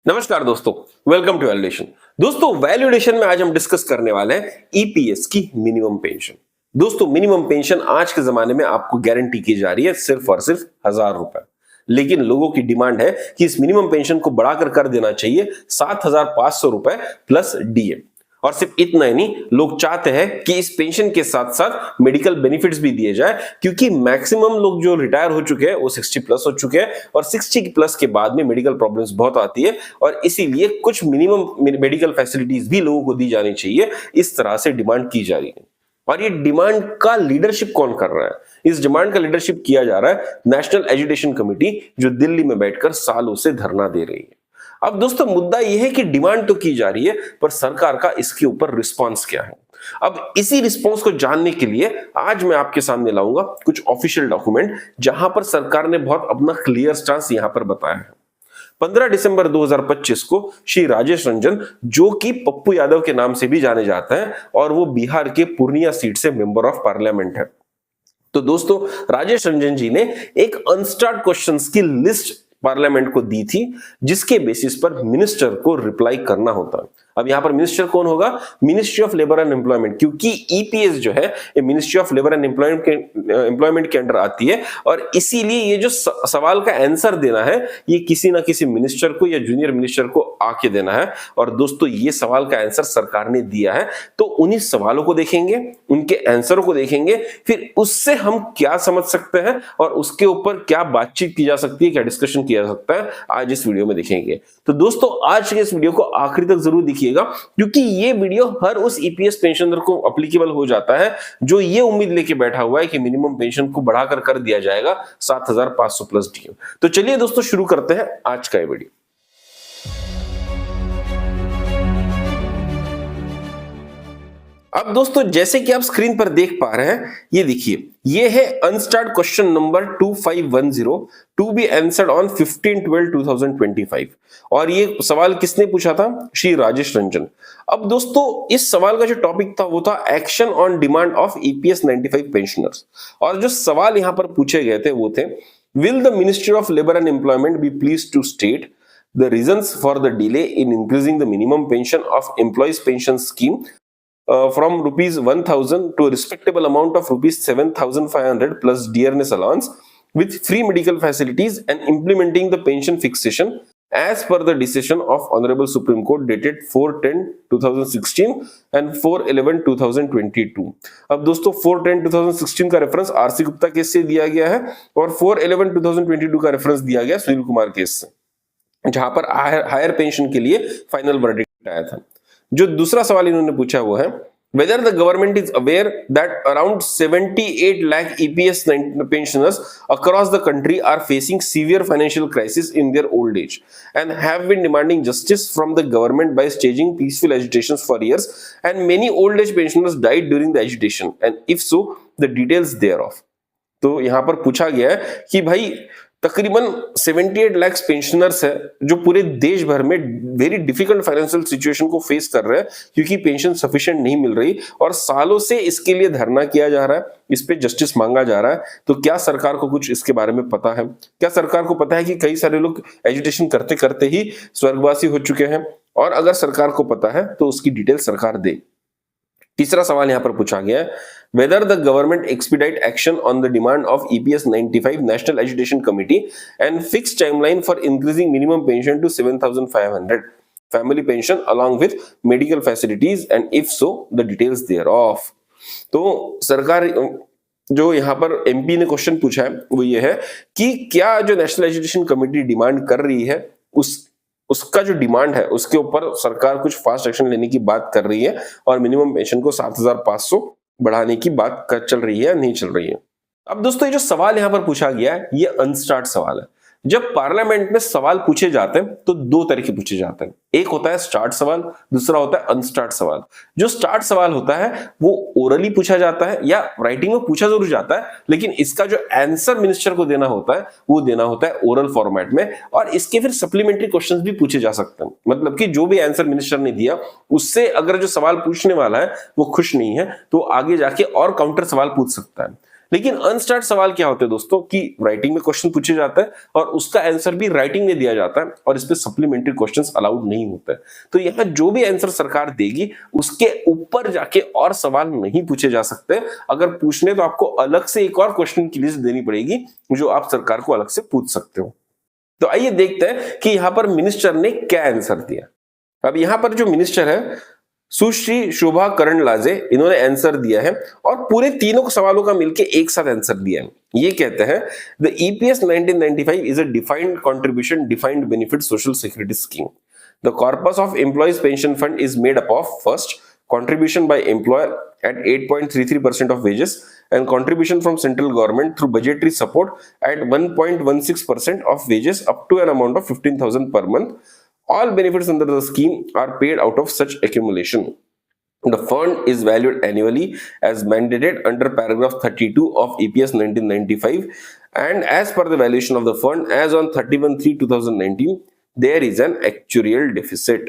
नमस्कार दोस्तों, welcome to valuation. दोस्तों वैल्यूएशन में आज हम डिस्कस करने वाले हैं ईपीएस की मिनिमम पेंशन। दोस्तों मिनिमम पेंशन आज के जमाने में आपको गारंटी की जा रही है सिर्फ और सिर्फ 1000 रुपए। लेकिन लोगों की डिमांड है कि इस मिनिमम पेंशन को बढ़ाकर कर देना चाहिए 7500 रुपए प्लस डीए। और सिर्फ इतना ही नहीं, लोग चाहते हैं कि इस पेंशन के साथ साथ मेडिकल बेनिफिट्स भी दिए जाए, क्योंकि मैक्सिमम लोग जो रिटायर हो चुके हैं वो 60 प्लस हो चुके हैं और 60 प्लस के बाद में मेडिकल प्रॉब्लम्स बहुत आती है और इसीलिए कुछ मिनिमम मेडिकल फैसिलिटीज भी लोगों को दी जानी चाहिए। इस तरह से डिमांड की जा रही है और ये डिमांड का लीडरशिप कौन कर रहा है? इस डिमांड का लीडरशिप किया जा रहा है नेशनल एजुकेशन कमेटी, जो दिल्ली में बैठकर सालों से धरना दे रही है। अब दोस्तों मुद्दा यह है कि डिमांड तो की जा रही है, पर सरकार का इसके ऊपर रिस्पांस क्या है? अब इसी रिस्पांस को जानने के लिए आज मैं आपके सामने लाऊंगा कुछ ऑफिशियल डॉक्यूमेंट, जहां पर सरकार ने बहुत अपना क्लियर स्टांस यहां पर बताया है। 15 दिसंबर 2025 को श्री राजेश रंजन, जो कि पप्पू यादव के नाम से भी जाने जाते हैं और वो बिहार के पूर्णिया सीट से मेंबर ऑफ पार्लियामेंट है, तो दोस्तों राजेश रंजन जी ने एक अनस्टार्ड क्वेश्चंस की लिस्ट पार्लियामेंट को दी थी, जिसके बेसिस पर मिनिस्टर को रिप्लाई करना होता है। अब यहां पर मिनिस्टर कौन होगा? Ministry of labour and employment, क्योंकि ईपीएस जो है ये ministry of labour and employment के अंडर आती है और इसीलिए ये जो सवाल का आंसर देना है ये किसी ना किसी मिनिस्टर को या जूनियर मिनिस्टर को आके देना है। और दोस्तों ये सवाल का आंसर सरकार ने दिया है, तो उन्हीं सवालों को देखेंगे, उनके आंसरों को देखेंगे, फिर उससे हम क्या समझ सकते हैं और उसके ऊपर क्या बातचीत की जा सकती है, क्या डिस्कशन किया जा सकता है, आज इस वीडियो में देखेंगे। तो दोस्तों आज के इस वीडियो को आखिरी तक जरूर देखिएगा, क्योंकि ये वीडियो हर उस ईपीएस पेंशनर को एप्लीकेबल हो जाता है जो ये उम्मीद लेके बैठा हुआ है कि मिनिमम पेंशन को बढ़ाकर कर दिया जाएगा 7500 प्लस डीए। तो चलिए दोस्तों शुरू करते हैं आज का ये वीडियो। अब दोस्तों जैसे कि आप स्क्रीन पर देख पा रहे हैं, ये देखिए, ये है unstarred question number 2510 to be answered on 15/12/2025 और ये सवाल किसने पूछा था? श्री राजेश रंजन। अब दोस्तों इस सवाल का जो टॉपिक था वो था action on demand of EPS 95 pensioners और जो सवाल यहां पर पूछे गए थे वो थे, will the ministry of labour and employment be please to state the reasons for the delay in increasing the minimum pension of employees pension scheme from rupees 1000 to a respectable amount of rupees 7500 plus dearness allowance with free medical facilities and implementing the pension fixation as per the decision of Honorable Supreme Court dated 4/10/2016 and 4/11/2022। अब दोस्तों 4/10/2016 का reference RC Gupta case से दिया गया है और 4/11/2022 का reference दिया गया सुनील कुमार केस से, जहां पर हायर पेंशन के लिए फाइनल वर्डिक्ट आया था। जो दूसरा सवाल इन्होंने पूछा वो है, whether the government is aware that around 78 lakh EPS pensioners across the country are facing severe financial crisis in their old age and have been demanding justice from the government by staging peaceful agitations for years, and many old age pensioners died during the agitation, and if so the details thereof। तो यहां पर पूछा गया है कि भाई तकरीबन 78 lakh pensioners है जो पूरे देश भर में वेरी डिफिकल्ट फाइनेंशियल सिचुएशन को फेस कर रहे हैं, क्योंकि पेंशन सफिशिएंट नहीं मिल रही और सालों से इसके लिए धरना किया जा रहा है, इस पे जस्टिस मांगा जा रहा है। तो क्या सरकार को कुछ इसके बारे में पता है? क्या सरकार को पता है कि कई सारे लोग एजुटेशन करते करते ही स्वर्गवासी हो चुके हैं? और अगर सरकार को पता है तो उसकी डिटेल सरकार दे। तीसरा सवाल यहां पर पूछा गया है, whether the government expedite action on the demand of EPS 95 National Education Committee and fixed timeline for increasing minimum pension to 7500 family pension along with medical facilities, and if so the details thereof। तो सरकार जो यहाँ पर MP ने question पूछा है वो ये है कि क्या जो नेशनल एजुकेशन कमेटी डिमांड कर रही है उसका जो डिमांड है उसके ऊपर सरकार कुछ फास्ट एक्शन लेने की बात कर रही है और मिनिमम पेंशन को 7500 बढ़ाने की बात चल रही है या नहीं चल रही है। अब दोस्तों ये जो सवाल यहां पर पूछा गया है ये अनस्टार्ड सवाल है। जब पार्लियामेंट में सवाल पूछे जाते हैं तो दो तरह के पूछे जाते हैं, एक होता है स्टार्ट सवाल, दूसरा होता है अनस्टार्ट सवाल। जो स्टार्ट सवाल होता है वो ओरली पूछा जाता है या राइटिंग में पूछा जरूर जाता है, लेकिन इसका जो आंसर मिनिस्टर को देना होता है वो देना होता है ओरल फॉर्मेट में और इसके फिर सप्लीमेंट्री क्वेश्चंस भी पूछे जा सकते हैं। मतलब कि जो भी आंसर मिनिस्टर ने दिया उससे अगर जो सवाल पूछने वाला है वो खुश नहीं है तो आगे जाके और काउंटर सवाल पूछ सकता है। लेकिन अनस्टार्ड सवाल क्या होते हैं दोस्तों कि राइटिंग में क्वेश्चन पूछे जाता है और उसका आंसर भी राइटिंग में दिया जाता है और इसमें सप्लीमेंट्री क्वेश्चंस अलाउड नहीं होते। तो यहाँ जो भी आंसर सरकार देगी उसके ऊपर जाके और सवाल नहीं पूछे जा सकते। अगर पूछने तो आपको अलग से एक और क्वेश्चन की लिस्ट देनी पड़ेगी जो आप सरकार को अलग से पूछ सकते हो। तो आइए देखते हैं कि यहां पर मिनिस्टर ने क्या आंसर दिया। अब यहां पर जो मिनिस्टर है सुश्री शोभा करंडलाजे, इन्होंने आंसर दिया है और पूरे तीनों सवालों का मिलके एक साथ आंसर दिया है। ये कहते हैं the EPS 1995 is a defined contribution defined benefit social security scheme. The corpus of employees pension fund is made up of first contribution by employer at 8.33% of wages and contribution from central government through budgetary support at 1.16% of wages up to an amount of 15,000 per month. All benefits under the scheme are paid out of such accumulation. The fund is valued annually as mandated under paragraph 32 of EPS 1995 and as per the valuation of the fund as on 31/3/2019 there is an actuarial deficit.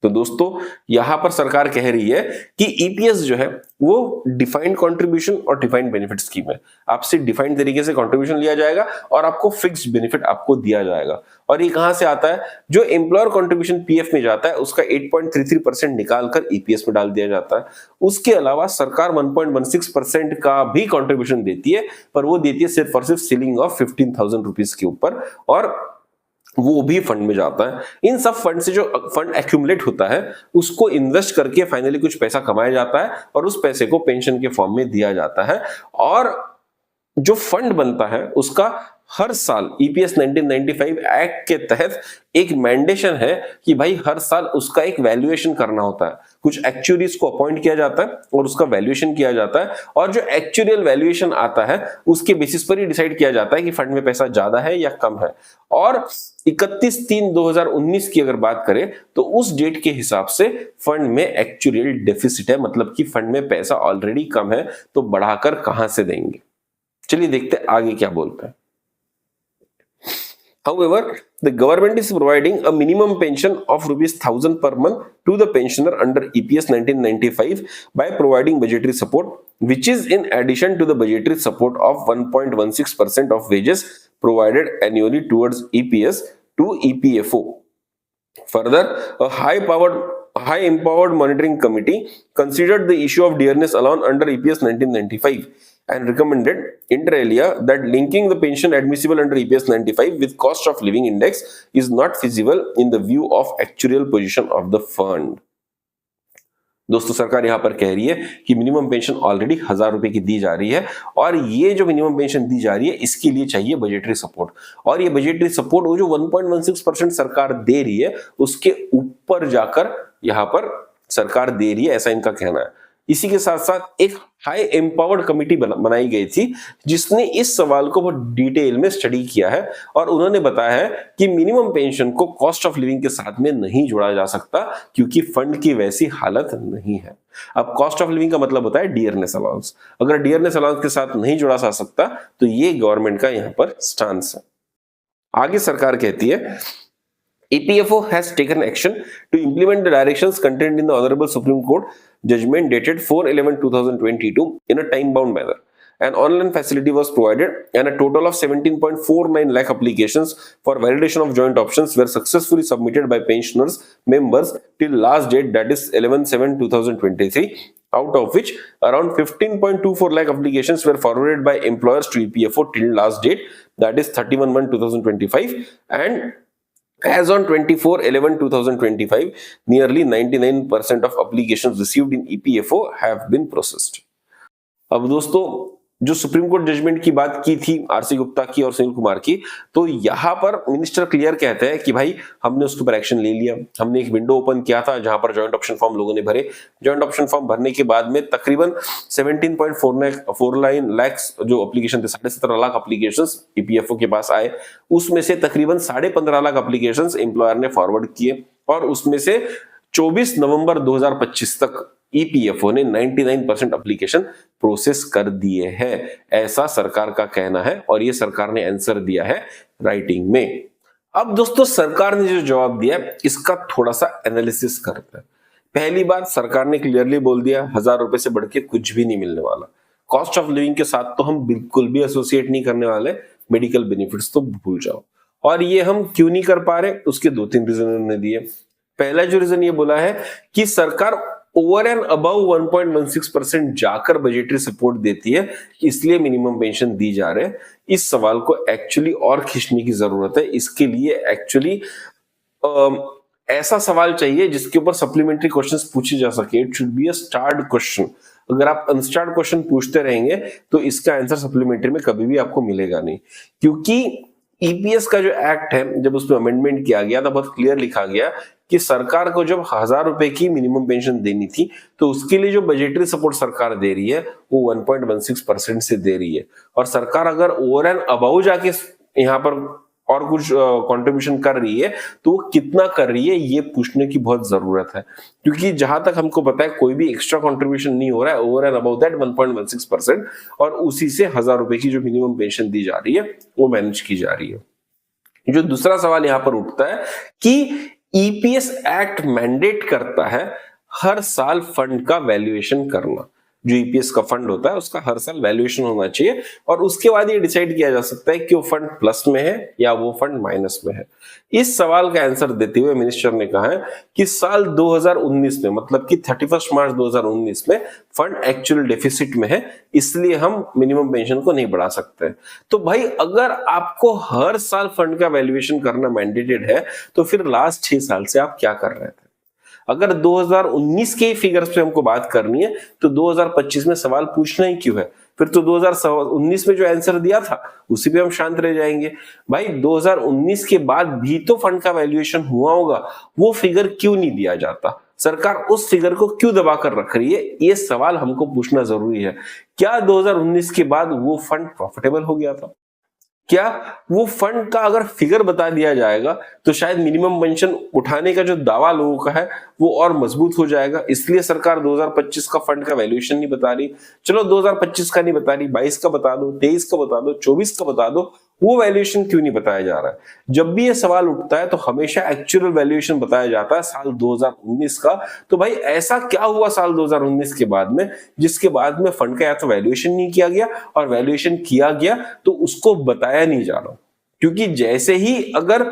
तो दोस्तों यहां पर सरकार कह रही है कि EPS जो है वो डिफाइंड कंट्रीब्यूशन और डिफाइंड बेनिफिट स्कीम है। आपसे डिफाइंड तरीके से कंट्रीब्यूशन लिया जाएगा और आपको फिक्स्ड बेनिफिट आपको दिया जाएगा। और ये कहां से आता है? जो एम्प्लॉयर कंट्रीब्यूशन पीएफ में जाता है उसका 8.33% निकालकर ईपीएस में डाल दिया जाता है। उसके अलावा सरकार 1.16% का भी कंट्रीब्यूशन देती है, पर वो देती है सिर्फ और सिर्फ सीलिंग ऑफ 15,000 रुपीज के ऊपर और वो भी फंड में जाता है। इन सब फंड से जो फंड एक्यूमुलेट होता है उसको इन्वेस्ट करके फाइनली कुछ पैसा कमाया जाता है और उस पैसे को पेंशन के फॉर्म में दिया जाता है। और जो फंड बनता है उसका हर साल ईपीएस 1995 एक्ट के तहत एक मैंडेशन है कि भाई हर साल उसका एक वैल्यूएशन करना होता है। कुछ एक्चुअरीज को अपॉइंट किया जाता है और उसका वैल्यूएशन किया जाता है और जो एक्चुअल वैल्यूएशन आता है उसके बेसिस पर ही डिसाइड किया जाता है कि फंड में पैसा ज्यादा है या कम है। और 31/3/2019 की अगर बात करें तो उस डेट के हिसाब से फंड में एक्चुअल डेफिसिट है, मतलब कि फंड में पैसा ऑलरेडी कम है तो बढ़ाकर कहां से देंगे। चलिए देखते हैं आगे क्या बोलते हैं। However, the government is providing a minimum pension of ₹1,000 per month to the pensioner under EPS 1995 by providing budgetary support, which is in addition to the budgetary support of 1.16% of wages provided annually towards EPS to EPFO. Further, a high empowered monitoring committee considered the issue of dearness allowance under EPS 1995 and recommended inter alia that linking the pension admissible under EPS 95 with cost of living index is not feasible in the view of actuarial position of the fund. दोस्तों सरकार यहां पर कह रही है कि minimum pension already 1,000 रुपए की दी जा रही है और ये जो मिनिमम पेंशन दी जा रही है इसके लिए चाहिए बजटरी सपोर्ट। और ये बजटरी सपोर्ट वो जो 1.16% सरकार दे रही है उसके ऊपर जाकर यहां पर सरकार दे रही है, ऐसा इनका कहना है। इसी के साथ साथ एक हाई एम्पावर्ड कमिटी बनाई गई थी जिसने इस सवाल को बहुत डिटेल में स्टडी किया है और उन्होंने बताया है कि मिनिमम पेंशन को कॉस्ट ऑफ लिविंग के साथ में नहीं जोड़ा जा सकता क्योंकि फंड की वैसी हालत नहीं है। अब कॉस्ट ऑफ लिविंग का मतलब होता है डियरनेस अलाउंस। अगर डियरनेस अलाउंस के साथ नहीं जोड़ा जा सकता तो ये गवर्नमेंट का यहाँ पर स्टांस है। आगे सरकार कहती है EPFO has taken action to implement the directions contained in the Honorable Supreme Court judgment dated 4/11/2022 in a time-bound manner. An online facility was provided and a total of 17.49 lakh applications for validation of joint options were successfully submitted by pensioners members till last date, that is 11/7/2023, out of which around 15.24 lakh applications were forwarded by employers to EPFO till last date, that is 31/1/2025, and as on 24/11/2025, nearly 99% of applications received in EPFO have been processed. अब दोस्तों जो supreme court judgement की बात की थी RC Gupta की और सुनील कुमार की, तो यहां पर मिनिस्टर क्लियर कहते हैं कि भाई हमने उसके ऊपर एक्शन ले लिया। हमने एक विंडो ओपन किया था जहां पर जॉइंट ऑप्शन फॉर्म लोगों ने भरे। जॉइंट ऑप्शन फॉर्म भरने के बाद में तकरीबन 17.49 लाख जो एप्लीकेशन थे, 17.5 लाख एप्लीकेशन ईपीएफओ के पास आए। उसमें से तकरीबन 15.5 लाख एप्लीकेशन एम्प्लॉयर ने फॉरवर्ड किए और उसमें से 24 नवंबर 2025 तक ईपीएफओ ने 99% एप्लीकेशन प्रोसेस कर दिए हैं, ऐसा सरकार का कहना है और ये सरकार ने आंसर दिया है राइटिंग में। अब दोस्तों सरकार ने जो जवाब दिया इसका थोड़ा सा एनालिसिस करते हैं। पहली बात, सरकार ने क्लियरली बोल दिया 1,000 रुपए से बढ़ के कुछ भी नहीं मिलने वाला। कॉस्ट ऑफ लिविंग के साथ तो हम बिल्कुल भी एसोसिएट नहीं करने वाले, मेडिकल बेनिफिट्स तो भूल जाओ। और ये हम क्यों नहीं कर पा रहे, उसके 2-3 रीजन उन्होंने दिए। पहला जो रीजन ये बोला है कि सरकार ओवर एंड अबव 1.16% जाकर बजटरी सपोर्ट देती है, इसलिए मिनिमम पेंशन दी जा रहे हैं। इस सवाल को एक्चुअली और खींचने की जरूरत है। इसके लिए एक्चुअली ऐसा सवाल चाहिए जिसके ऊपर सप्लीमेंट्री क्वेश्चंस पूछे जा सके। It should be a starred question. अगर आप अनस्टार्ड क्वेश्चन पूछते रहेंगे तो इसका आंसर सप्लीमेंट्री में कभी भी आपको मिलेगा नहीं, क्योंकि ईपीएस का जो एक्ट है, जब उसमें अमेंडमेंट किया गया था, बहुत क्लियर लिखा गया कि सरकार को जब 1000 रुपए की मिनिमम पेंशन देनी थी तो उसके लिए जो बजटरी सपोर्ट सरकार दे रही है वो 1.16% से दे रही है। और सरकार अगर ओवर एंड अबाउ जाके यहाँ पर और कुछ कंट्रीब्यूशन कर रही है तो वो कितना कर रही है ये पूछने की बहुत जरूरत है, क्योंकि जहां तक हमको पता है कोई भी एक्स्ट्रा कंट्रीब्यूशन नहीं हो रहा है ओवर एंड अबाउ दैट 1.16%, और उसी से 1000 रुपए की जो मिनिमम पेंशन दी जा रही है वो मैनेज की जा रही है। जो दूसरा सवाल यहां पर उठता है कि ईपीएस एक्ट मैंडेट करता है हर साल फंड का वैल्यूएशन करना। जो ईपीएस का फंड होता है उसका हर साल वैल्यूएशन होना चाहिए और उसके बाद ये डिसाइड किया जा सकता है कि वो फंड प्लस में है या वो फंड माइनस में है। इस सवाल का आंसर देते हुए मिनिस्टर ने कहा है कि साल 2019 में, मतलब कि 31 मार्च 2019 में फंड एक्चुअल डेफिसिट में है, इसलिए हम मिनिमम पेंशन को नहीं बढ़ा सकते। तो भाई अगर आपको हर साल फंड का वैल्यूएशन करना मैंडेटेड है तो फिर लास्ट 6 साल से आप क्या कर रहे थे? अगर 2019 के फिगर्स पे हमको बात करनी है तो 2025 में सवाल पूछना ही क्यों है? फिर तो 2019 में जो आंसर दिया था उसी पे हम शांत रह जाएंगे। भाई 2019 के बाद भी तो फंड का वैल्यूएशन हुआ होगा, वो फिगर क्यों नहीं दिया जाता? सरकार उस फिगर को क्यों दबा कर रख रही है? ये सवाल हमको पूछना जरूरी है। क्या 2019 के बाद वो फंड प्रॉफिटेबल हो गया था? क्या वो फंड का अगर फिगर बता दिया जाएगा तो शायद मिनिमम पेंशन उठाने का जो दावा लोगों का है वो और मजबूत हो जाएगा। इसलिए सरकार 2025 का फंड का वैल्यूएशन नहीं बता रही। चलो 2025 का नहीं बता रही, 22 का बता दो, 23 का बता दो, 24 का बता दो, वो वैल्यूएशन क्यों नहीं बताया जा रहा है? जब भी ये सवाल उठता है तो हमेशा एक्चुअल वैल्यूएशन बताया जाता है साल 2019 का। तो भाई ऐसा क्या हुआ साल 2019 के बाद में जिसके बाद में फंड का या तो वैल्यूएशन नहीं किया गया और वैल्यूएशन किया गया तो उसको बताया नहीं जा रहा? क्योंकि जैसे ही अगर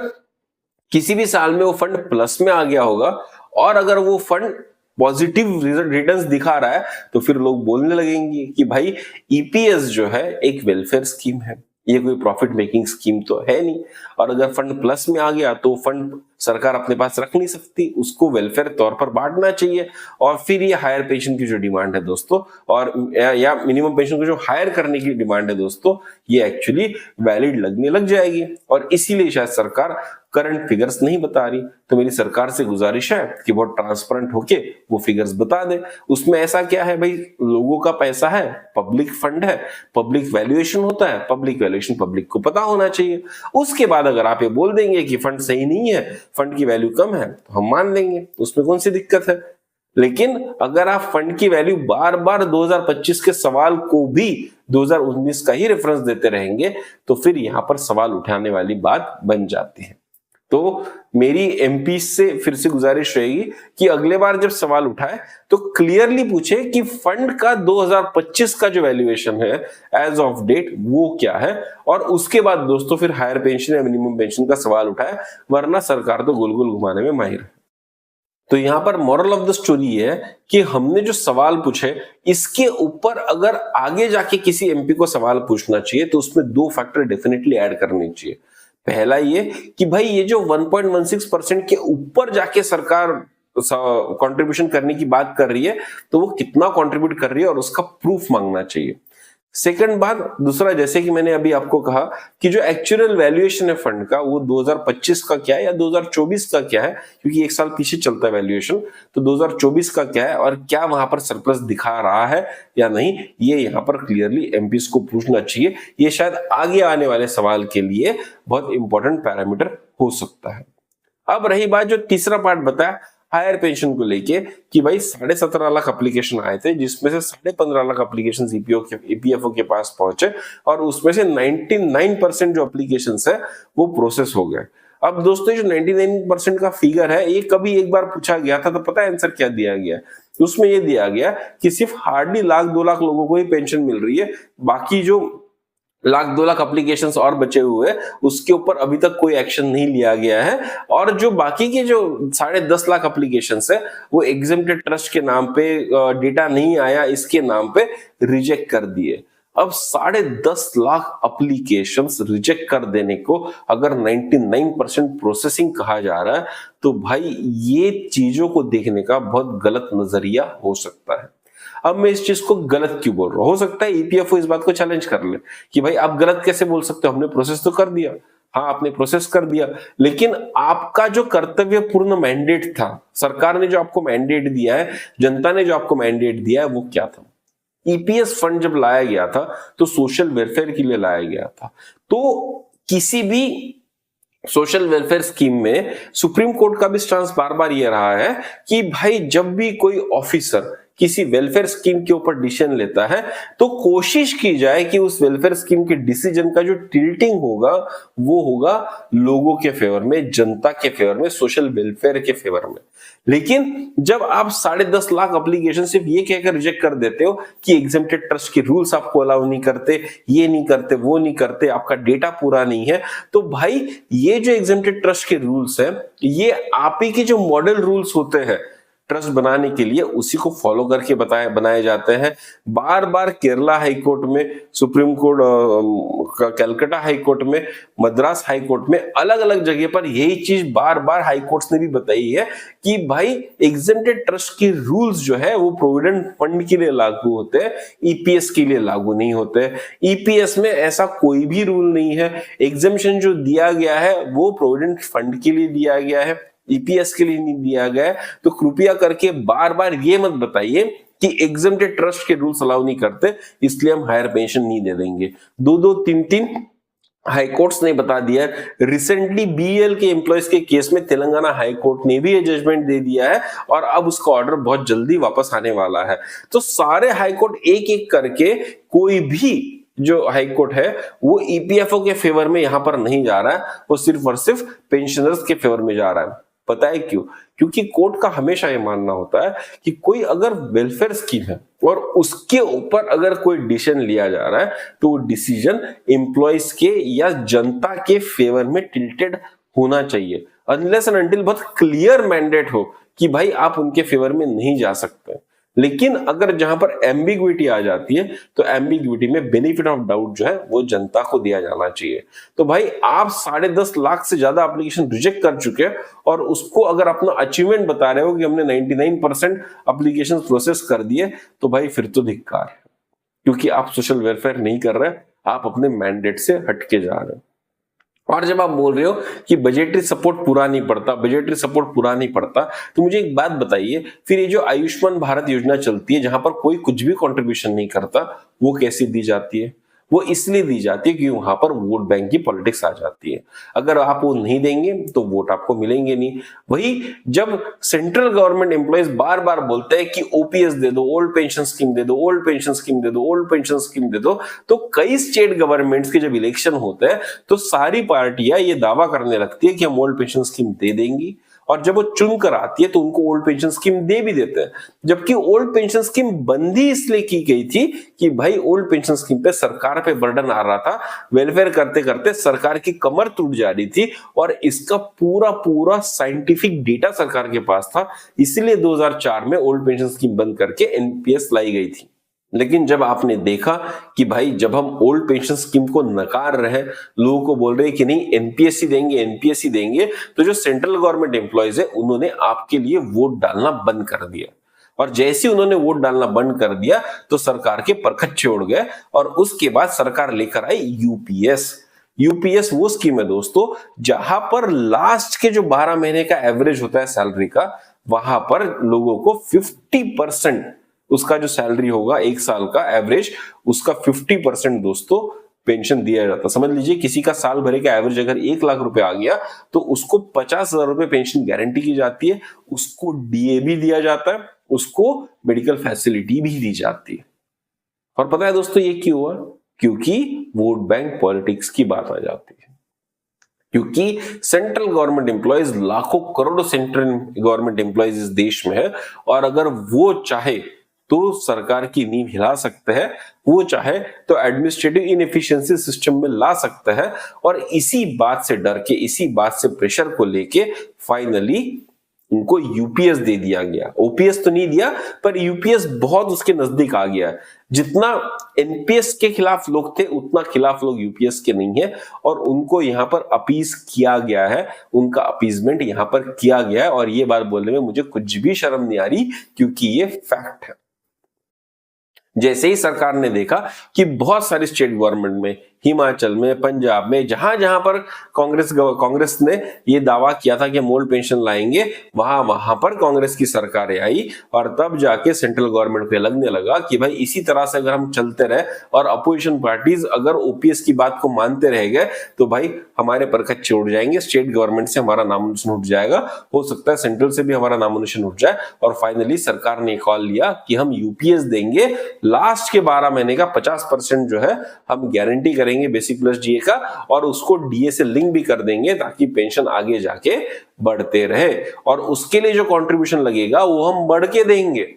किसी भी साल में वो फंड प्लस में आ गया होगा और अगर वो फंड पॉजिटिव रिटर्न्स दिखा रहा है तो फिर लोग बोलने लगेंगे कि भाई ईपीएस जो है एक वेलफेयर स्कीम है, ये कोई प्रॉफिट मेकिंग स्कीम तो है नहीं। और अगर फंड प्लस में आ गया तो फंड सरकार अपने पास रख नहीं सकती, उसको वेलफेयर तौर पर बांटना चाहिए। और फिर ये हायर पेंशन की जो डिमांड है दोस्तों, और या मिनिमम पेंशन को जो हायर करने की डिमांड है दोस्तों, ये एक्चुअली वैलिड लगने लग जाएगी। और इसीलिए शायद सरकार करंट फिगर्स नहीं बता रही। तो मेरी सरकार से गुजारिश है कि बहुत ट्रांसपेरेंट होके वो फिगर्स बता दे। उसमें ऐसा क्या है भाई, लोगों का पैसा है, पब्लिक फंड है, पब्लिक वैल्यूएशन होता है, पब्लिक वैल्यूएशन पब्लिक को पता होना चाहिए। उसके बाद अगर आप ये बोल देंगे कि फंड सही नहीं है, फंड की वैल्यू कम है, तो हम मान लेंगे, उसमें कौन सी दिक्कत है। लेकिन अगर आप फंड की वैल्यू बार बार 2025 के सवाल को भी 2019 का ही रेफरेंस देते रहेंगे तो फिर यहां पर सवाल उठाने वाली बात बन जाती है। तो मेरी एमपी से फिर से गुजारिश रहेगी कि अगले बार जब सवाल उठाए तो क्लियरली पूछे कि फंड का 2025 का जो वैल्यूएशन है एज ऑफ डेट वो क्या है, और उसके बाद दोस्तों फिर हायर पेंशन या मिनिमम पेंशन का सवाल उठाए, वरना सरकार तो गोल गोल घुमाने में माहिर है। तो यहां पर मॉरल ऑफ द स्टोरी है कि हमने जो सवाल पूछे इसके ऊपर अगर आगे जाके किसी एमपी को सवाल पूछना चाहिए तो उसमें 2 फैक्टर डेफिनेटली ऐड करने चाहिए। पहला ये कि भाई ये जो 1.16% के ऊपर जाके सरकार कंट्रीब्यूशन करने की बात कर रही है तो वो कितना कंट्रीब्यूट कर रही है और उसका प्रूफ मांगना चाहिए। सेकंड बात, दूसरा, जैसे कि मैंने अभी आपको कहा कि जो एक्चुअल वैल्यूएशन है फंड का वो 2025 का क्या है या 2024 का क्या है, क्योंकि एक साल पीछे चलता है वैल्यूएशन, तो 2024 का क्या है और क्या वहां पर सरप्लस दिखा रहा है या नहीं, ये यहाँ पर क्लियरली एमपीज को पूछना चाहिए। ये शायद आगे आने वाले सवाल के लिए बहुत इंपॉर्टेंट पैरामीटर हो सकता है। अब रही बात जो तीसरा पार्ट बताया हायर पेंशन को लेके कि भाई 17.5 लाख एप्लीकेशन आए थे, जिसमें से 15.5 लाख एप्लीकेशन ईपीएफओ के पास पहुंचे और उसमें से 99% जो एप्लीकेशंस है वो प्रोसेस हो गए। अब दोस्तों जो 99% का फिगर है, ये कभी एक बार पूछा गया था तो पता है आंसर क्या दिया गया? उसमें ये दिया गया कि सिर्फ हार्डली लाख 2 लाख लोगों को ही पेंशन मिल रही है, बाकी जो लाख 2 लाख एप्लीकेशंस और बचे हुए उसके ऊपर अभी तक कोई एक्शन नहीं लिया गया है। और जो बाकी के जो 10.5 लाख एप्लीकेशंस है वो एग्जेम्प्टेड ट्रस्ट के नाम पे डेटा नहीं आया इसके नाम पे रिजेक्ट कर दिए। अब 10.5 लाख एप्लीकेशंस रिजेक्ट कर देने को अगर 99% प्रोसेसिंग कहा जा रहा है तो भाई ये चीजों को देखने का बहुत गलत नजरिया हो सकता है। अब मैं इस चीज को गलत क्यों बोल रहा हूं? हो सकता है ईपीएफओ इस बात को चैलेंज कर ले कि भाई आप गलत कैसे बोल सकते हो, हमने प्रोसेस तो कर दिया। हाँ, आपने प्रोसेस कर दिया, लेकिन आपका जो कर्तव्य पूर्ण मैंडेट था, सरकार ने जो आपको मैंडेट दिया है, जनता ने जो आपको मैंडेट दिया है, वो क्या था? ईपीएस फंड जब लाया गया था तो सोशल वेलफेयर के लिए लाया गया था। तो किसी भी सोशल वेलफेयर स्कीम में सुप्रीम कोर्ट का भी स्टांस बार बार ये रहा है कि भाई जब भी कोई ऑफिसर किसी वेलफेयर स्कीम के ऊपर डिसीजन लेता है तो कोशिश की जाए कि उस वेलफेयर स्कीम के डिसीजन का जो टिल्टिंग होगा वो होगा लोगों के फेवर में, जनता के फेवर में, सोशल वेलफेयर के फेवर में। लेकिन जब आप 10.5 लाख एप्लीकेशन सिर्फ ये कहकर रिजेक्ट कर देते हो कि एग्जेम्प्टेड ट्रस्ट के रूल्स आपको अलाउ नहीं करते, ये नहीं करते, वो नहीं करते, आपका डेटा पूरा नहीं है, तो भाई ये जो एग्जेम्प्टेड ट्रस्ट के रूल्स है ये आप ही के जो मॉडल रूल्स होते हैं ट्रस्ट बनाने के लिए उसी को फॉलो करके बनाए जाते हैं। बार बार केरला हाई कोर्ट में, supreme court, Calcutta high court में, मद्रास हाई कोर्ट में, अलग अलग जगह पर यही चीज बार बार हाई कोर्ट्स ने भी बताई है कि भाई एग्जेम्प्टेड ट्रस्ट के रूल्स जो है वो प्रोविडेंट फंड के लिए लागू होते हैं, ईपीएस के लिए लागू नहीं होते। ईपीएस में ऐसा कोई भी रूल नहीं है। एग्जेम्पशन जो दिया गया है वो प्रोविडेंट फंड के लिए दिया गया है, ईपीएस के लिए नहीं दिया गया है। तो कृपया करके बार बार ये मत बताइए कि एग्जेम्प्टेड ट्रस्ट के रूल्स अलाउ नहीं करते इसलिए हम हायर पेंशन नहीं दे देंगे। 2-2, 3-3 हाई कोर्ट्स ने बता दिया है। रिसेंटली बीएल के एम्प्लॉयज के केस में तेलंगाना हाई कोर्ट ने भी ये जजमेंट दे दिया है और अब उसका ऑर्डर बहुत जल्दी वापस आने वाला है। तो सारे हाई कोर्ट एक एक करके, कोई भी जो हाई कोर्ट है वो ईपीएफओ के फेवर में यहां पर नहीं जा रहा है, वो सिर्फ और सिर्फ पेंशनर्स के फेवर में जा रहा है। पता है क्यों? क्योंकि कोर्ट का हमेशा ये मानना होता है कि कोई अगर वेलफेयर स्कीम है और उसके ऊपर अगर कोई डिसीजन लिया जा रहा है तो वो डिसीजन एम्प्लॉयज के या जनता के फेवर में टिल्टेड होना चाहिए, अनलेस एंड अनटिल बहुत क्लियर मैंडेट हो कि भाई आप उनके फेवर में नहीं जा सकते। लेकिन अगर जहां पर एम्बिग्विटी आ जाती है तो एम्बिग्विटी में बेनिफिट ऑफ डाउट जो है वो जनता को दिया जाना चाहिए। तो भाई आप 10.5 लाख से ज्यादा एप्लीकेशन रिजेक्ट कर चुके हैं और उसको अगर अपना अचीवमेंट बता रहे हो कि हमने 99% एप्लीकेशन प्रोसेस कर दिए, तो भाई फिर तो धिक्कार है, क्योंकि आप सोशल वेलफेयर नहीं कर रहे, आप अपने मैंडेट से हटके जा रहे हो। और जब आप बोल रहे हो कि बजटरी सपोर्ट पूरा नहीं पड़ता, बजटरी सपोर्ट पूरा नहीं पड़ता, तो मुझे एक बात बताइए, फिर ये जो आयुष्मान भारत योजना चलती है जहां पर कोई कुछ भी कंट्रीब्यूशन नहीं करता, वो कैसे दी जाती है? वो इसलिए दी जाती है कि वहां पर वोट बैंक की पॉलिटिक्स आ जाती है। अगर आप वो नहीं देंगे तो वोट आपको मिलेंगे नहीं। वही जब सेंट्रल गवर्नमेंट एम्प्लॉयज बार बार बोलते हैं कि ओपीएस दे दो, ओल्ड पेंशन स्कीम दे दो, ओल्ड पेंशन स्कीम दे दो, ओल्ड पेंशन स्कीम दे दो, तो कई स्टेट गवर्नमेंट्स के जब इलेक्शन होते हैं तो सारी पार्टियां ये दावा करने लगती है कि हम ओल्ड पेंशन स्कीम दे देंगी, और जब वो चुन कर आती है तो उनको ओल्ड पेंशन स्कीम दे भी देते हैं। जबकि ओल्ड पेंशन स्कीम बंद ही इसलिए की गई थी कि भाई ओल्ड पेंशन स्कीम पे सरकार पे बर्डन आ रहा था, वेलफेयर करते करते सरकार की कमर टूट जा रही थी, और इसका पूरा पूरा साइंटिफिक डेटा सरकार के पास था, इसलिए 2004 में ओल्ड पेंशन स्कीम बंद करके एनपीएस लाई गई थी। लेकिन जब आपने देखा कि भाई जब हम ओल्ड पेंशन स्कीम को नकार रहे, लोगों को बोल रहे हैं कि नहीं एनपीएस ही देंगे, एनपीएस ही देंगे, तो जो सेंट्रल गवर्नमेंट एम्प्लॉयज है उन्होंने आपके लिए वोट डालना बंद कर दिया। और जैसे ही उन्होंने वोट डालना बंद कर दिया तो सरकार के परखच्चे उड़ गए, और उसके बाद सरकार लेकर आई यूपीएस। यूपीएस वो स्कीम है दोस्तों जहां पर लास्ट के जो 12 महीने का एवरेज होता है सैलरी का, वहां पर लोगों को 50% उसका जो सैलरी होगा एक साल का एवरेज, उसका 50% दोस्तों पेंशन दिया जाता। समझ लीजिए किसी का साल भरे का एवरेज अगर 1 लाख रुपए आ गया तो उसको 50,000 रुपए पेंशन गारंटी की जाती है, उसको डीए भी दिया जाता है, उसको मेडिकल फैसिलिटी भी दी जाती है। और पता है दोस्तों ये क्यों हुआ? क्योंकि वोट बैंक पॉलिटिक्स की बात आ जाती है। क्योंकि सेंट्रल गवर्नमेंट एम्प्लॉयज लाखों करोड़ों सेंट्रल गवर्नमेंट एम्प्लॉयज इस देश में है, और अगर वो चाहे तो सरकार की नींव हिला सकते हैं, वो चाहे तो एडमिनिस्ट्रेटिव इनएफिशिएंसी सिस्टम में ला सकता है। और इसी बात से डर के, इसी बात से प्रेशर को लेके फाइनली उनको यूपीएस दे दिया गया। ओपीएस तो नहीं दिया, पर यूपीएस बहुत उसके नजदीक आ गया। जितना एनपीएस के खिलाफ लोग थे, उतना खिलाफ लोग यूपीएस के नहीं है, और उनको यहां पर अपीज किया गया है, उनका अपीजमेंट यहां पर किया गया है। और ये बात बोलने में मुझे कुछ भी शर्म नहीं आ रही, क्योंकि ये फैक्ट है। जैसे ही सरकार ने देखा कि बहुत सारी स्टेट गवर्नमेंट में, हिमाचल में, पंजाब में, जहां जहां पर कांग्रेस ने ये दावा किया था कि मोल्ड पेंशन लाएंगे, वहां पर कांग्रेस की सरकारें आई, और तब जाके सेंट्रल गवर्नमेंट को लगने लगा कि भाई इसी तरह से अगर हम चलते रहे और अपोजिशन पार्टीज अगर ओपीएस की बात को मानते रह गए, तो भाई हमारे पर कच्चे उड़ जाएंगे, स्टेट गवर्नमेंट से हमारा नामोनिशन उठ जाएगा, हो सकता है सेंट्रल से भी हमारा नामोनिशन उठ जाए। और फाइनली सरकार ने कॉल लिया कि हम यूपीएस देंगे, लास्ट के 12 महीने का 50% जो है हम गारंटी करेंगे बेसिक प्लस डीए का, और उसको डीए से लिंक भी कर देंगे ताकि पेंशन आगे जाके बढ़ते रहे। और उसके लिए जो कंट्रीब्यूशन लगेगा वो हम बढ़ के देंगे।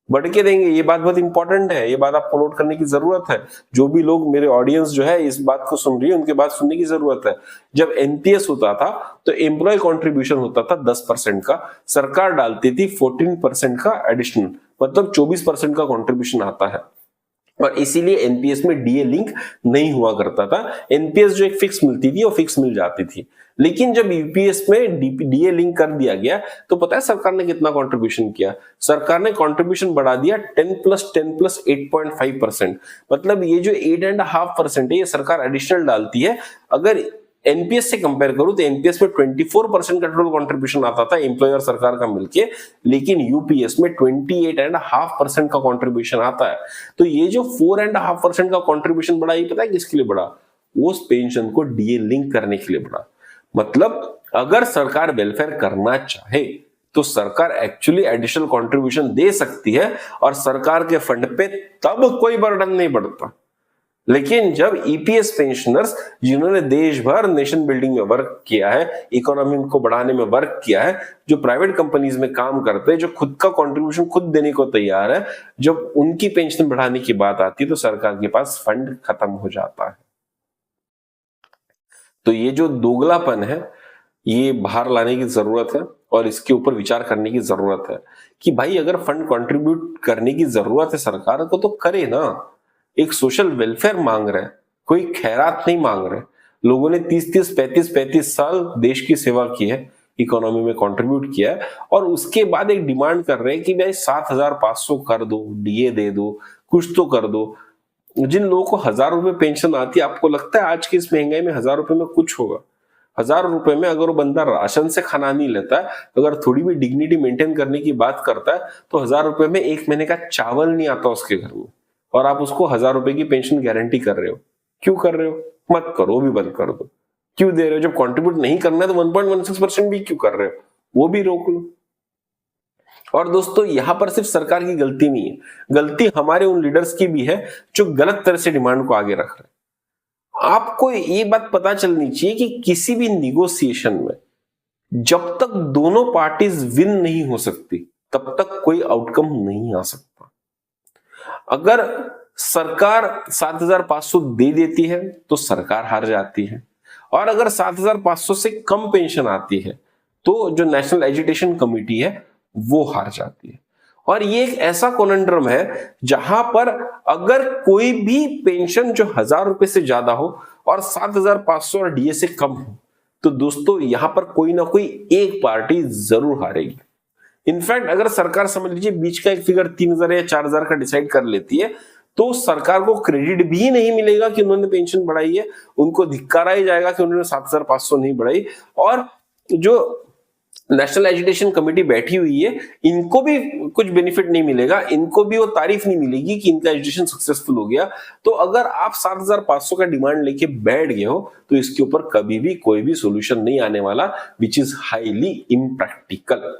ये बात बहुत इंपॉर्टेंट है, ये बात आपको नोट करने की जरूरत है। जो भी लोग मेरे ऑडियंस जो है इस बात को सुन रही है, उनके बात सुनने की जरूरत है। जब एनपीएस होता था तो एम्प्लॉय कंट्रीब्यूशन होता था 10% का, सरकार डालती थी 14% का एडिशनल, मतलब 24% का कंट्रीब्यूशन आता है। और इसीलिए एनपीएस में डीए लिंक नहीं हुआ करता था। एनपीएस जो एक फिक्स मिलती थी वो फिक्स मिल जाती थी। लेकिन जब यूपीएस में डीए लिंक कर दिया गया, तो पता है सरकार ने कितना कंट्रीब्यूशन किया? सरकार ने कंट्रीब्यूशन बढ़ा दिया 10+10+8.5%। मतलब ये जो 8.5% है, ये सरकार एडिशनल डालती है। अगर एनपीएस से कंपेयर करूं तो एनपीएस में 24% का टोटल कंट्रीब्यूशन आता था एम्प्लॉयर सरकार का मिलके, लेकिन यूपीएस में 28.5% का कंट्रीब्यूशन आता है। तो ये जो 4.5% का कंट्रीब्यूशन बढ़ा, ये पता है किसके लिए बढ़ा? उस पेंशन को डीए लिंक करने के लिए बढ़ा। मतलब अगर सरकार वेलफेयर करना चाहे तो सरकार एक्चुअली एडिशनल कंट्रीब्यूशन दे सकती है, और सरकार के फंड पे तब कोई बर्डन नहीं बढ़ता। लेकिन जब ईपीएस पेंशनर्स, जिन्होंने देश भर नेशन बिल्डिंग में वर्क किया है, इकोनॉमी को बढ़ाने में वर्क किया है, जो प्राइवेट कंपनीज में काम करते हैं, जो खुद का कंट्रीब्यूशन खुद देने को तैयार है, जब उनकी पेंशन बढ़ाने की बात आती है तो सरकार के पास फंड खत्म हो जाता है। तो ये जो दोगलापन है, ये बाहर लाने की जरूरत है, और इसके ऊपर विचार करने की जरूरत है कि भाई अगर फंड कंट्रीब्यूट करने की जरूरत है सरकार को, तो करे ना। एक सोशल वेलफेयर मांग रहे हैं, कोई खैरात नहीं मांग रहे। लोगों ने 30-30, 35-35 साल देश की सेवा की है, इकोनॉमी में कंट्रीब्यूट किया है, और उसके बाद एक डिमांड कर रहे हैं कि भाई 7,500 कर दो, डीए दे दो, कुछ तो कर दो। जिन लोगों को 1,000 रुपए पेंशन आती है, आपको लगता है आज की इस महंगाई में 1,000 रुपए में कुछ होगा? 1,000 रुपए में अगर वो बंदा राशन से खाना नहीं लेता है, अगर थोड़ी भी डिग्निटी मेंटेन करने की बात करता है, तो 1,000 रुपए में एक महीने का चावल नहीं आता उसके घर में, और आप उसको 1,000 रुपए की पेंशन गारंटी कर रहे हो। क्यों कर रहे हो? मत करो, भी बंद कर दो। क्यों दे रहे हो? जब कंट्रीब्यूट नहीं करना है तो 1.16% भी क्यों कर रहे हो? वो भी रोक लो। और दोस्तों, यहां पर सिर्फ सरकार की गलती नहीं है, गलती हमारे उन लीडर्स की भी है जो गलत तरह से डिमांड को आगे रख रहे हैं। आपको ये बात पता चलनी चाहिए कि किसी भी निगोसिएशन में जब तक दोनों पार्टीज विन नहीं हो सकती, तब तक कोई आउटकम नहीं आ सकता। अगर सरकार 7,500 दे देती है तो सरकार हार जाती है, और अगर 7,500 से कम पेंशन आती है तो जो नेशनल एजुकेशन कमेटी है वो हार जाती है। और ये एक ऐसा कोनंड्रम है जहां पर अगर कोई भी पेंशन जो 1,000 रुपए से ज्यादा हो और 7,500 और डीए से कम हो, तो दोस्तों यहां पर कोई ना कोई एक पार्टी जरूर हारेगी। इनफैक्ट अगर सरकार समझ लीजिए बीच का एक फिगर 3,000 या 4,000 का डिसाइड कर लेती है, तो सरकार को क्रेडिट भी नहीं मिलेगा कि उन्होंने पेंशन बढ़ाई है, उनको धिक्कारा ही जाएगा कि उन्होंने 7,500 नहीं बढ़ाई। और जो नेशनल एजुकेशन कमेटी बैठी हुई है, इनको भी कुछ बेनिफिट नहीं मिलेगा, इनको भी वो तारीफ नहीं मिलेगी कि इनका एजुकेशन सक्सेसफुल हो गया। तो अगर आप 7,500 का डिमांड लेके बैठ गए हो, तो इसके ऊपर कभी भी कोई भी सोल्यूशन नहीं आने वाला, विच इज हाईली इम्प्रैक्टिकल।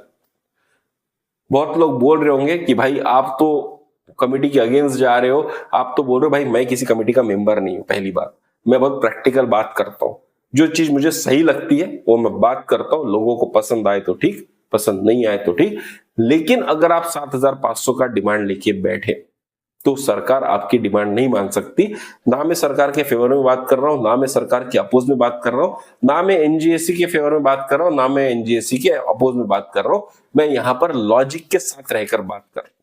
बहुत लोग बोल रहे होंगे कि भाई आप तो कमेटी के अगेंस्ट जा रहे हो, आप तो बोल रहे हो भाई मैं किसी कमेटी का मेंबर नहीं हूं। पहली बात, मैं बहुत प्रैक्टिकल बात करता हूं, जो चीज मुझे सही लगती है वो मैं बात करता हूं, लोगों को पसंद आए तो ठीक, पसंद नहीं आए तो ठीक। लेकिन अगर आप 7,500 का डिमांड लेके बैठे तो सरकार आपकी डिमांड नहीं मान सकती। ना मैं सरकार के फेवर में बात कर रहा हूं, ना मैं सरकार के अपोज में बात कर रहा हूं, ना मैं एनजीएससी के फेवर में बात कर रहा हूं, ना मैं एनजीएससी के अपोज में बात कर रहा हूं। मैं यहां पर लॉजिक के साथ रहकर बात कर रहा हूं।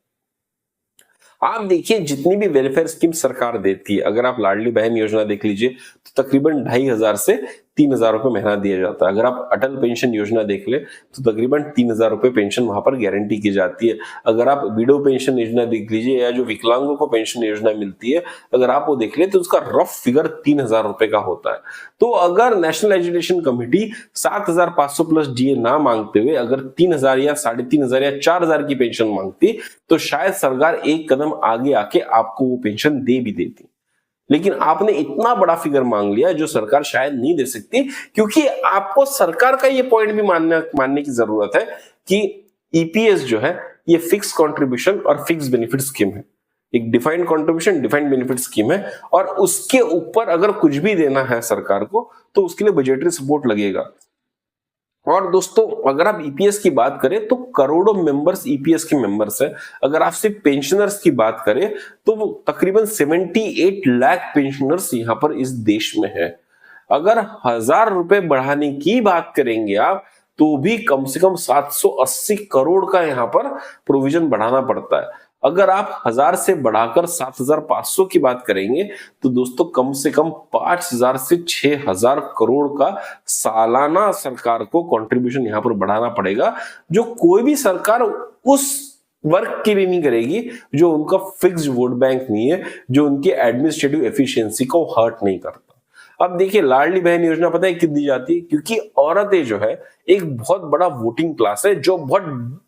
आप देखिए जितनी भी वेलफेयर स्कीम सरकार देती है, अगर आप लाडली बहन योजना देख लीजिए तो तकरीबन 2,500 से 3,000 रुपए महीना दिया जाता है। अगर आप अटल पेंशन योजना देख ले तो तकरीबन 3,000 रुपए पेंशन वहां पर गारंटी की जाती है। अगर आप विडो पेंशन योजना देख लीजिए या जो विकलांगों को पेंशन योजना मिलती है, अगर आप वो देख ले तो उसका रफ फिगर 3,000 रुपए का होता है। तो अगर national education committee 7,500 plus DA ना मांगते हुए अगर 3,000 या 3,500 या 4,000 की पेंशन मांगती तो शायद सरकार एक कदम आगे आके आपको वो पेंशन दे भी देती। लेकिन आपने इतना बड़ा फिगर मांग लिया जो सरकार शायद नहीं दे सकती, क्योंकि आपको सरकार का ये पॉइंट भी मानने की जरूरत है कि ईपीएस जो है ये फिक्स कंट्रीब्यूशन और फिक्स बेनिफिट स्कीम है। एक defined contribution defined benefit scheme है और उसके ऊपर अगर कुछ भी देना है सरकार को तो उसके लिए बजटरी सपोर्ट लगेगा। और दोस्तों अगर आप ईपीएस की बात करें तो करोड़ों मेंबर्स ईपीएस के मेंबर्स हैं। अगर आप सिर्फ पेंशनर्स की बात करें तो वो तकरीबन 78 लाख पेंशनर्स यहां पर इस देश में है। अगर 1,000 रुपए बढ़ाने की बात करेंगे आप तो भी कम से कम 780 करोड़ का यहां पर प्रोविजन बढ़ाना पड़ता है। अगर आप 1,000 से बढ़ाकर 7,500 की बात करेंगे तो दोस्तों कम से कम 5,000 से 6,000 करोड़ का सालाना सरकार को कंट्रीब्यूशन यहां पर बढ़ाना पड़ेगा, जो कोई भी सरकार उस वर्क के लिए नहीं करेगी जो उनका फिक्स्ड वोट बैंक नहीं है, जो उनके एडमिनिस्ट्रेटिव एफिशिएंसी को हर्ट नहीं करता। अब देखिए लाडली बहन योजना पता है क्यों दी जाती है? क्योंकि औरतें जो है एक बहुत बड़ा वोटिंग क्लास है जो बहुत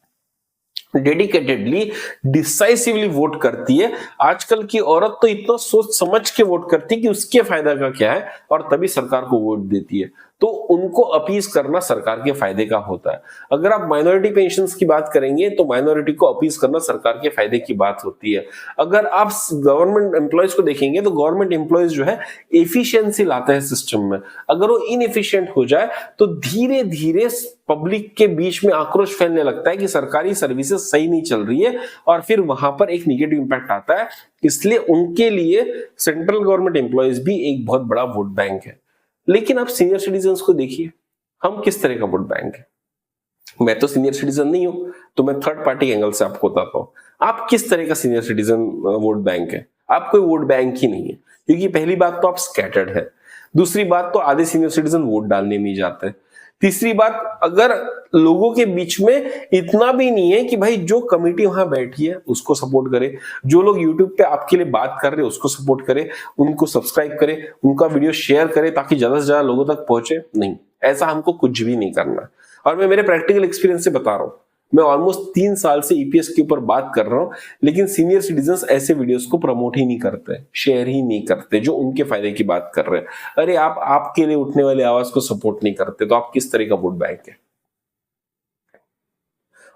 डेडिकेटेडली डिसाइसिवली वोट करती है। आजकल की औरत तो इतना सोच समझ के वोट करती है कि उसके फायदा का क्या है और तभी सरकार को वोट देती है। तो उनको अपीज करना सरकार के फायदे का होता है। अगर आप माइनॉरिटी पेंशन्स की बात करेंगे तो माइनॉरिटी को अपीज करना सरकार के फायदे की बात होती है। अगर आप गवर्नमेंट एम्प्लॉयज को देखेंगे तो गवर्नमेंट एम्प्लॉयज जो है एफिशिएंसी लाता है सिस्टम में। अगर वो इनएफिशिएंट हो जाए तो धीरे धीरे पब्लिक के बीच में आक्रोश फैलने लगता है कि सरकारी सर्विसेज सही नहीं चल रही है और फिर वहां पर एक निगेटिव इंपैक्ट आता है। इसलिए उनके लिए सेंट्रल गवर्नमेंट एम्प्लॉयज भी एक बहुत बड़ा वोट बैंक है। लेकिन आप सीनियर सिटीजन्स को देखिए, हम किस तरह का वोट बैंक है। मैं तो सीनियर सिटीजन नहीं हूं तो मैं थर्ड पार्टी एंगल से आपको बताता हूं आप किस तरह का सीनियर सिटीजन वोट बैंक है। आप कोई वोट बैंक ही नहीं है, क्योंकि पहली बात तो आप स्कैटर्ड है, दूसरी बात तो आधे सीनियर सिटीजन वोट डालने नहीं जाते, तीसरी बात अगर लोगों के बीच में इतना भी नहीं है कि भाई जो कमेटी वहां बैठी है उसको सपोर्ट करे, जो लोग यूट्यूब पे आपके लिए बात कर रहे हैं उसको सपोर्ट करे, उनको सब्सक्राइब करे, उनका वीडियो शेयर करे ताकि ज्यादा से ज्यादा लोगों तक पहुंचे, नहीं, ऐसा हमको कुछ भी नहीं करना। और मैं मेरे प्रैक्टिकल एक्सपीरियंस से बता रहा हूं, मैं ऑलमोस्ट 3 साल से ईपीएस के ऊपर बात कर रहा हूं, लेकिन सीनियर सिटीजन्स ऐसे वीडियोस को प्रमोट ही नहीं करते, शेयर ही नहीं करते जो उनके फायदे की बात कर रहे हैं। अरे आप आपके लिए उठने वाली आवाज को सपोर्ट नहीं करते तो आप किस तरह का वोट बैंक है।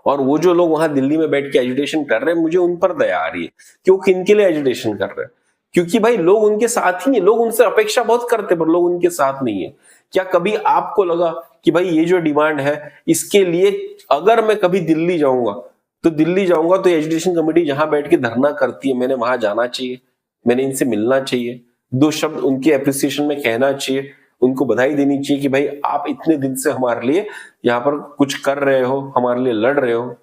और वो जो लोग वहां दिल्ली में बैठ के एजुटेशन कर रहे हैं, मुझे उन पर दया आ रही है कि वो किन के लिए एजुटेशन कर रहे हैं, क्योंकि भाई लोग उनके साथ ही नहीं, लोग उनसे अपेक्षा बहुत करते पर लोग उनके साथ नहीं है। क्या कभी आपको लगा कि भाई ये जो डिमांड है इसके लिए अगर मैं कभी दिल्ली जाऊंगा तो एजुकेशन कमेटी जहां बैठ के धरना करती है मैंने वहां जाना चाहिए, मैंने इनसे मिलना चाहिए, 2 शब्द उनके एप्रिसिएशन में कहना चाहिए, उनको बधाई देनी चाहिए कि भाई आप इतने दिन से हमारे लिए यहाँ पर कुछ कर रहे हो, हमारे लिए लड़ रहे हो।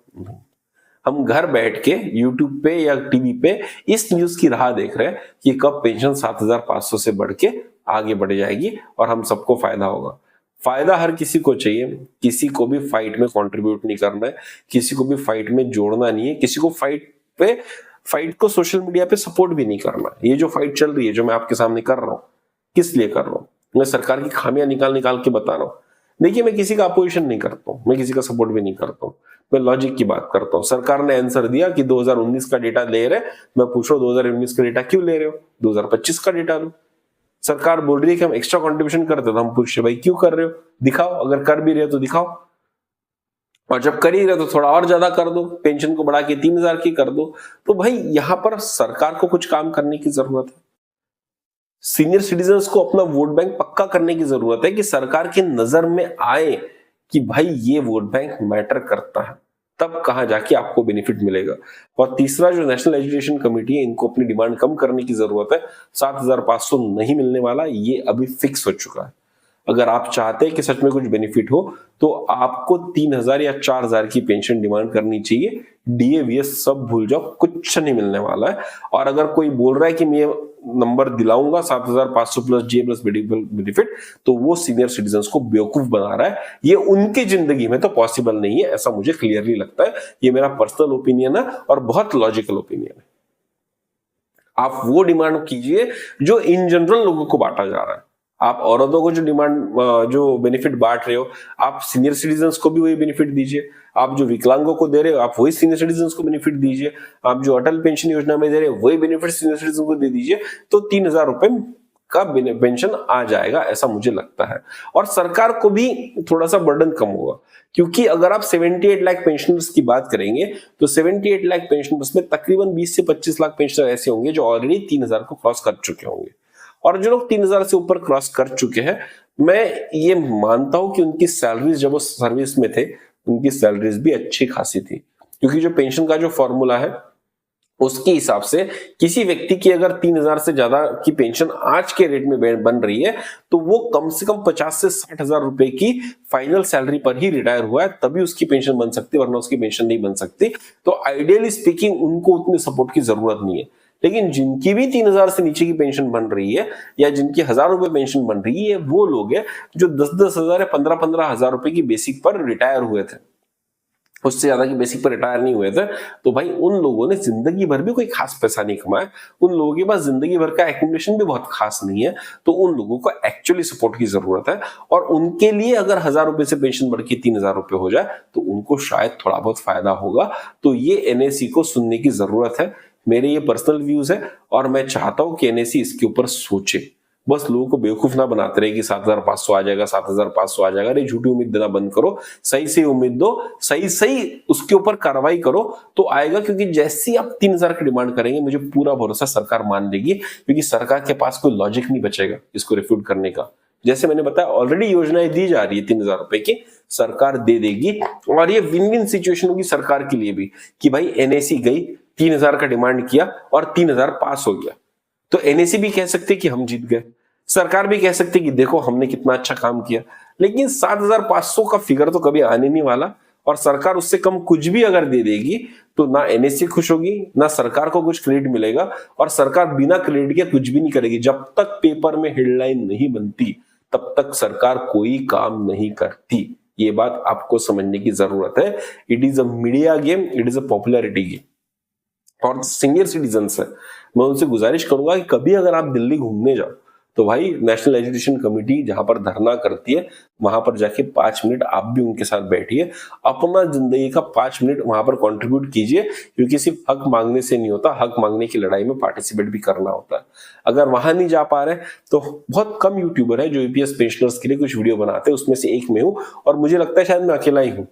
हम घर बैठ के यूट्यूब पे या टीवी पे इस न्यूज की राह देख रहे हैं कि कब पेंशन 7,500 से बढ़ के आगे बढ़ जाएगी और हम सबको फायदा होगा। फायदा हर किसी को चाहिए, किसी को भी फाइट में कंट्रीब्यूट नहीं करना है, किसी को भी फाइट में जोड़ना नहीं है, किसी को फाइट को सोशल मीडिया पे सपोर्ट भी नहीं करना। ये जो फाइट चल रही है जो मैं आपके सामने कर रहा हूँ, किस लिए कर रहा हूँ? मैं सरकार की खामियां निकाल निकाल के बता रहा हूँ। देखिए मैं किसी का अपोजिशन नहीं करता हूँ, मैं किसी का सपोर्ट भी नहीं करता हूँ, मैं लॉजिक की बात करता हूँ। सरकार ने आंसर दिया कि 2019 का डेटा ले रहे, मैं पूछ रहा हूँ 2019 का डेटा क्यों ले रहे हो, 2025 का डेटा लो। सरकार बोल रही है कि हम एक्स्ट्रा कंट्रीब्यूशन करते तो हम पूछ रहे भाई क्यों कर रहे हो, दिखाओ, अगर कर भी रहे हो तो दिखाओ, और जब कर ही रहे तो थोड़ा और ज्यादा कर दो, पेंशन को बढ़ा के 3,000 की कर दो। तो भाई यहां पर सरकार को कुछ काम करने की जरूरत है। सीनियर सिटीजन्स को अपना वोट बैंक पक्का करने की जरूरत है कि सरकार की नजर में आए कि भाई ये वोट बैंक मैटर करता है, तब कहां जाके आपको बेनिफिट मिलेगा। और तीसरा जो नेशनल एजुकेशन कमेटी है, इनको अपनी डिमांड कम करने की जरूरत है। 7,500 नहीं मिलने वाला, ये अभी फिक्स हो चुका है। अगर आप चाहते हैं कि सच में कुछ बेनिफिट हो तो आपको 3,000 या 4,000 की पेंशन डिमांड करनी चाहिए। डीएवीएस सब भूल जाओ, कुछ नहीं मिलने वाला है। और अगर कोई बोल रहा है कि मैं ये नंबर दिलाऊंगा 7,500 प्लस जे प्लस बेनिफिट, तो वो सीनियर सिटीजन्स को बेवकूफ बना रहा है। ये उनकी जिंदगी में तो पॉसिबल नहीं है, ऐसा मुझे क्लियरली लगता है। ये मेरा पर्सनल ओपिनियन है और बहुत लॉजिकल ओपिनियन है। आप वो डिमांड कीजिए जो इन जनरल लोगों को बांटा जा रहा है। आप औरतों को जो डिमांड जो बेनिफिट बांट रहे हो, आप सीनियर सिटीजन्स को भी वही बेनिफिट दीजिए। आप जो विकलांगों को दे रहे हो, आप वही सीनियर सिटीजन्स को बेनिफिट दीजिए। आप जो अटल पेंशन योजना में दे रहे हो, वही बेनिफिट सीनियर सिटीजन को दे दीजिए। तो 3,000 रुपए का पेंशन आ जाएगा, ऐसा मुझे लगता है। और सरकार को भी थोड़ा सा बर्डन कम होगा, क्योंकि अगर आप 78 लाख पेंशनर्स की बात करेंगे तो 78 लाख पेंशनर्स में तकरीबन 20 से 25 लाख पेंशनर ऐसे होंगे जो ऑलरेडी 3,000 को क्रॉस कर चुके होंगे। और जो लोग 3,000 से ऊपर क्रॉस कर चुके हैं, मैं ये मानता हूं कि उनकी सैलरीज, जब वो सर्विस में थे, उनकी सैलरीज भी अच्छी खासी थी। क्योंकि जो पेंशन का जो फॉर्मूला है, उसके हिसाब से किसी व्यक्ति की अगर 3,000 से ज्यादा की पेंशन आज के रेट में बन रही है, तो वो कम से कम 50 से 60,000 रुपए की फाइनल सैलरी पर ही रिटायर हुआ है, तभी उसकी पेंशन बन सकती है, वरना उसकी पेंशन नहीं बन सकती। तो आइडियली स्पीकिंग उनको उतनी सपोर्ट की जरूरत नहीं है। लेकिन जिनकी भी 3,000 से नीचे की पेंशन बन रही है, या जिनकी 1,000 रुपए पेंशन बन रही है, वो लोग हैं जो 10-10 हजार या 15-15 हजार रुपए की बेसिक पर रिटायर हुए थे, उससे ज्यादा की बेसिक पर रिटायर नहीं हुए थे। तो भाई उन लोगों ने जिंदगी भर भी कोई खास पैसा नहीं कमाया, उन लोगों के पास जिंदगी भर का एक्यूमुलेशन भी बहुत खास नहीं है। तो उन लोगों को एक्चुअली सपोर्ट की जरूरत है। और उनके लिए अगर 1,000 रुपए से पेंशन बढ़ के 3,000 रुपए हो जाए, तो उनको शायद थोड़ा बहुत फायदा होगा। तो ये एनएसी को सुनने की जरूरत है। मेरे ये पर्सनल व्यूज है और मैं चाहता हूं कि एनएसी इसके ऊपर सोचे। बस लोगों को बेवकूफ ना बनाते रहे कि 7,500 आ जाएगा, 7,500 आ जाएगा। अरे झूठी उम्मीद देना बंद करो, सही सही उम्मीद दो, सही सही उसके ऊपर कार्रवाई करो, तो आएगा। क्योंकि जैसे आप 3,000 की डिमांड करेंगे, मुझे पूरा भरोसा सरकार मान लेगी, क्योंकि सरकार के पास कोई लॉजिक नहीं बचेगा इसको रिफ्यूट करने का। जैसे मैंने बताया, ऑलरेडी योजनाएं दी जा रही है 3,000 रुपए की, सरकार दे देगी। और ये विन विन सिचुएशन होगी सरकार के लिए भी कि भाई एनएसी गई, 3,000 का डिमांड किया और 3,000 पास हो गया। तो एनएसी भी कह सकते कि हम जीत गए, सरकार भी कह सकती कि देखो हमने कितना अच्छा काम किया। लेकिन 7,500 का फिगर तो कभी आने नहीं वाला, और सरकार उससे कम कुछ भी अगर दे देगी तो ना एनएससी खुश होगी, ना सरकार को कुछ क्रेडिट मिलेगा। और सरकार बिना क्रेडिट के कुछ भी नहीं करेगी। जब तक पेपर में हेडलाइन नहीं बनती, तब तक सरकार कोई काम नहीं करती। ये बात आपको समझने की जरूरत है। It is a media game, it is a popularity game. और सीनियर सिटीजन्स है, मैं उनसे गुजारिश करूंगा कि कभी अगर आप दिल्ली घूमने जाओ, तो भाई नेशनल एजुकेशन कमेटी जहां पर धरना करती है, वहां पर जाके 5 मिनट आप भी उनके साथ बैठिए, अपना जिंदगी का 5 मिनट वहां पर कंट्रीब्यूट कीजिए। क्योंकि सिर्फ हक मांगने से नहीं होता, हक मांगने की लड़ाई में पार्टिसिपेट भी करना होता है। अगर वहां नहीं जा पा रहे, तो बहुत कम यूट्यूबर है जो ईपीएस पेंशनर्स के लिए कुछ वीडियो बनाते हैं, उसमें से एक मैं हूं, और मुझे लगता है शायद मैं अकेला ही हूं।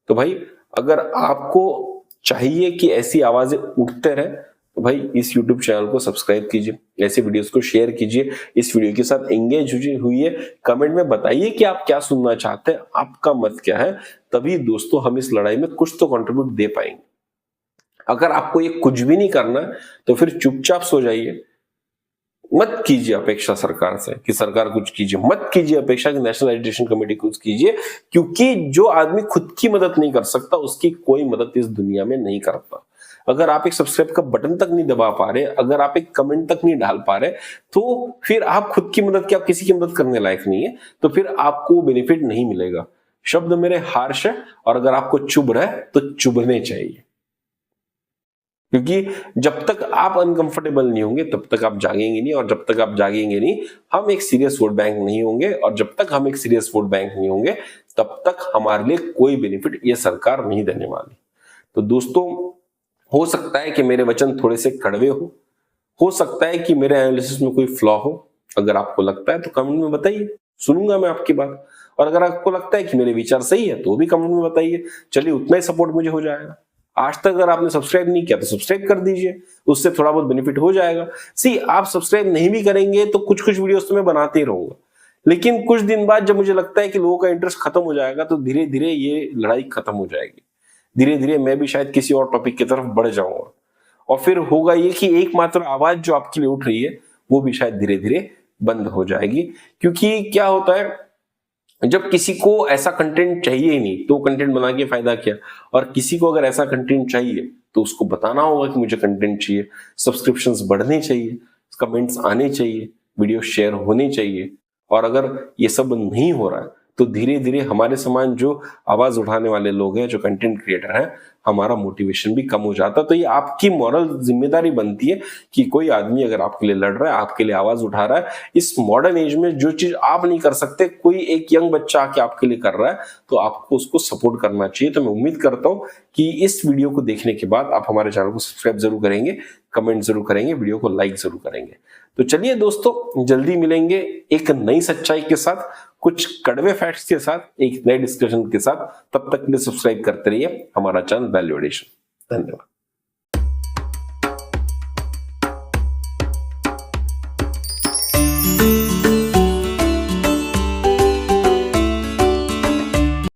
तो भाई अगर आपको चाहिए कि ऐसी आवाजें उठते रहे, तो भाई इस YouTube चैनल को सब्सक्राइब कीजिए, ऐसे वीडियोस को शेयर कीजिए, इस वीडियो के साथ एंगेज हुई है। कमेंट में बताइए कि आप क्या सुनना चाहते हैं, आपका मत क्या है। तभी दोस्तों हम इस लड़ाई में कुछ तो कंट्रीब्यूट दे पाएंगे। अगर आपको ये कुछ भी नहीं करना है, तो फिर चुपचाप सो जाइए। मत कीजिए अपेक्षा सरकार से कि सरकार कुछ कीजिए, मत कीजिए अपेक्षा कि नेशनल एजुकेशन कमेटी कुछ कीजिए। क्योंकि जो आदमी खुद की मदद नहीं कर सकता, उसकी कोई मदद इस दुनिया में नहीं करता। अगर आप एक सब्सक्राइब का बटन तक नहीं दबा पा रहे, अगर आप एक कमेंट तक नहीं डाल पा रहे, तो फिर आप खुद की मदद क्या, आप किसी की मदद करने लायक नहीं है। तो फिर आपको बेनिफिट नहीं मिलेगा। शब्द मेरे हार्श है, और अगर आपको चुभ रहा है तो चुभने चाहिए। क्योंकि जब तक आप अनकंफर्टेबल नहीं होंगे, तब तक आप जागेंगे नहीं, और जब तक आप जागेंगे नहीं, हम एक सीरियस वोट बैंक नहीं होंगे। और जब तक हम एक सीरियस वोट बैंक नहीं होंगे, तब तक हमारे लिए कोई बेनिफिट ये सरकार नहीं देने वाली। तो दोस्तों, हो सकता है कि मेरे वचन थोड़े से कड़वे हो सकता है कि मेरे एनालिसिस में कोई फ्लॉ हो। अगर आपको लगता है तो कमेंट में बताइए, सुनूंगा मैं आपकी बात। और अगर आपको लगता है कि मेरे विचार सही है, तो भी कमेंट में बताइए। चलिए, उतना ही सपोर्ट मुझे हो जाएगा। आज तक अगर आपने सब्सक्राइब नहीं किया तो सब्सक्राइब कर दीजिए, उससे थोड़ा बहुत बेनिफिट हो जाएगा। सी आप सब्सक्राइब नहीं भी करेंगे तो कुछ कुछ वीडियोस तो मैं बनाते ही रहूंगा, लेकिन कुछ दिन बाद जब मुझे लगता है कि लोगों का इंटरेस्ट खत्म हो जाएगा तो धीरे धीरे ये लड़ाई खत्म हो जाएगी। धीरे धीरे मैं भी शायद किसी और टॉपिक की तरफ बढ़ जाऊंगा और फिर होगा ये कि एकमात्र आवाज जो आपके लिए उठ रही है वो भी शायद धीरे धीरे बंद हो जाएगी। क्योंकि क्या होता है, जब किसी को ऐसा कंटेंट चाहिए ही नहीं तो कंटेंट बना के फायदा क्या, और किसी को अगर ऐसा कंटेंट चाहिए तो उसको बताना होगा कि मुझे कंटेंट चाहिए, सब्सक्रिप्शंस बढ़ने चाहिए, कमेंट्स आने चाहिए, वीडियो शेयर होने चाहिए। और अगर ये सब नहीं हो रहा है तो धीरे धीरे हमारे समान जो आवाज उठाने वाले लोग हैं, जो कंटेंट क्रिएटर हैं, हमारा मोटिवेशन भी कम हो जाता है। तो ये आपकी मॉरल जिम्मेदारी बनती है कि कोई आदमी अगर आपके लिए लड़ रहा है, आपके लिए आवाज उठा रहा है, इस मॉडर्न एज में जो चीज आप नहीं कर सकते कोई एक यंग बच्चा आके आपके लिए कर रहा है, तो आपको उसको सपोर्ट करना चाहिए। तो मैं उम्मीद करता हूं कि इस वीडियो को देखने के बाद आप हमारे चैनल को सब्सक्राइब जरूर करेंगे, कमेंट जरूर करेंगे, वीडियो को लाइक जरूर करेंगे। तो चलिए दोस्तों, जल्दी मिलेंगे एक नई सच्चाई के साथ, कुछ कड़वे फैक्ट्स के साथ, एक नए डिस्कशन के साथ। तब तक के लिए सब्सक्राइब करते रहिए हमारा चैनल वैल्यू एडिशन। धन्यवाद।